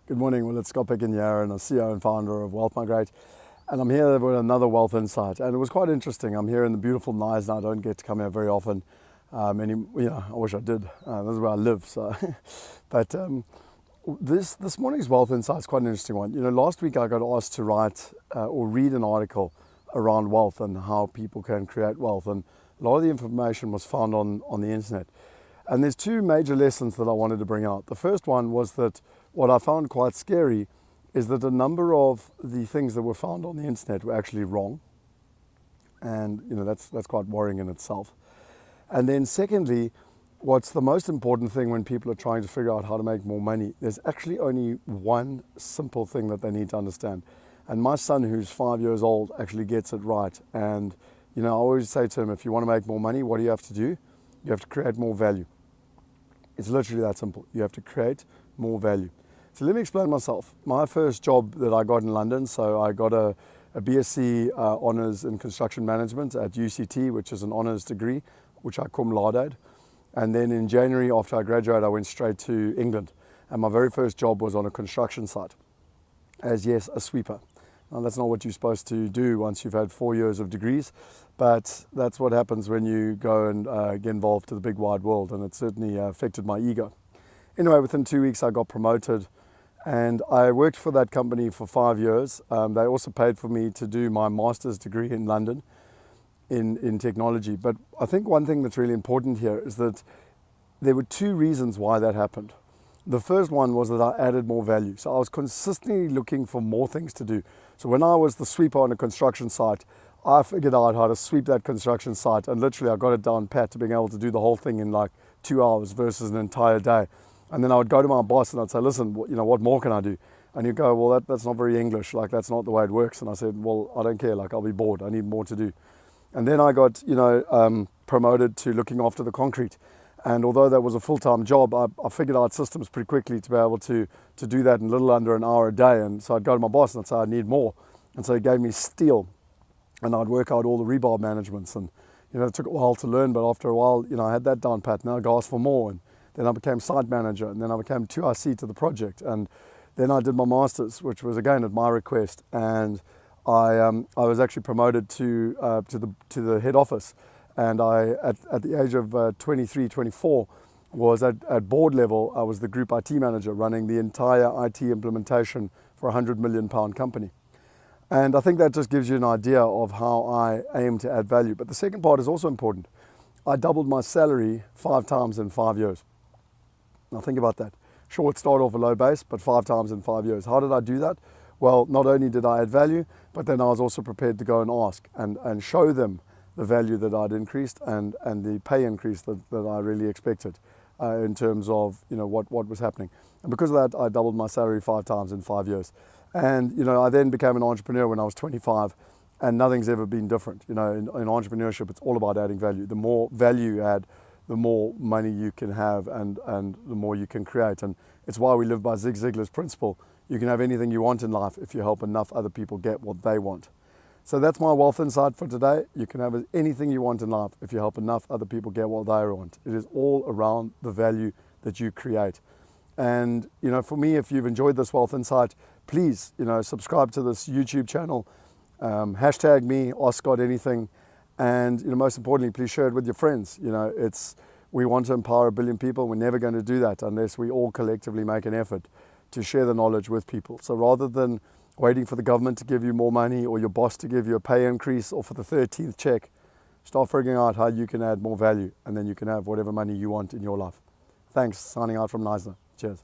Good morning. Well, it's Scott Picken here, and I'm CEO and founder of Migrate. And I'm here with another wealth insight. And it was quite interesting. I'm here in the beautiful Nice, and I don't get to come here very often. I wish I did. This is where I live. So, but this morning's wealth insight is quite an interesting one. Last week I got asked to write or read an article around wealth and how people can create wealth. And a lot of the information was found on the internet. And there's two major lessons that I wanted to bring out. The first one was that what I found quite scary is that a number of the things that were found on the internet were actually wrong. And that's quite worrying in itself. And then secondly, what's the most important thing when people are trying to figure out how to make more money, there's actually only one simple thing that they need to understand. And my son, who's 5 years old, actually gets it right. And I always say to him, if you want to make more money, what do you have to do? You have to create more value. It's literally that simple. You have to create more value. So let me explain myself. My first job that I got in London, so I got a BSc honours in construction management at UCT, which is an honours degree, which I cum laude. And then in January, after I graduated, I went straight to England. And my very first job was on a construction site as, yes, a sweeper. Now, that's not what you're supposed to do once you've had 4 years of degrees, but that's what happens when you go and get involved to the big wide world, and it certainly affected my ego. Anyway, within 2 weeks, I got promoted, and I worked for that company for 5 years. They also paid for me to do my master's degree in London in technology. But I think one thing that's really important here is that there were two reasons why that happened. The first one was that I added more value. So I was consistently looking for more things to do. So when I was the sweeper on a construction site, I figured out how to sweep that construction site, and literally I got it down pat to being able to do the whole thing in like 2 hours versus an entire day. And then I would go to my boss and I'd say, listen, what more can I do? And he'd go, well, that's not very English. Like, that's not the way it works. And I said, well, I don't care. Like, I'll be bored. I need more to do. And then I got, promoted to looking after the concrete. And although that was a full-time job, I figured out systems pretty quickly to be able to do that in a little under an hour a day. And so I'd go to my boss and I'd say, I need more. And so he gave me steel. And I'd work out all the rebar managements. And, it took a while to learn. But after a while, I had that down pat. Now I asked for more. And then I became site manager. And then I became 2IC to the project. And then I did my master's, which was, again, at my request. And I was actually promoted to the head office. And I, at the age of 23, 24, was at board level. I was the group IT manager running the entire IT implementation for a £100 million company. And I think that just gives you an idea of how I aim to add value. But the second part is also important. I doubled my salary 5 times in 5 years. Now think about that. Sure, it started off a low base, but 5 times in 5 years. How did I do that? Well, not only did I add value, but then I was also prepared to go and ask and show them the value that I'd increased and the pay increase that I really expected in terms of what was happening. And because of that, I doubled my salary 5 times in 5 years. And I then became an entrepreneur when I was 25, and nothing's ever been different. In entrepreneurship, it's all about adding value. The more value you add, the more money you can have and the more you can create. And it's why we live by Zig Ziglar's principle. You can have anything you want in life if you help enough other people get what they want. So that's my wealth insight for today. You can have anything you want in life if you help enough other people get what they want. It is all around the value that you create. And, for me, if you've enjoyed this wealth insight, please, subscribe to this YouTube channel. Hashtag me, ask Scott anything. And, most importantly, please share it with your friends. We want to empower 1 billion people. We're never going to do that unless we all collectively make an effort to share the knowledge with people. So rather than waiting for the government to give you more money or your boss to give you a pay increase or for the 13th check, start figuring out how you can add more value, and then you can have whatever money you want in your life. Thanks. Signing out from Neisner. Cheers.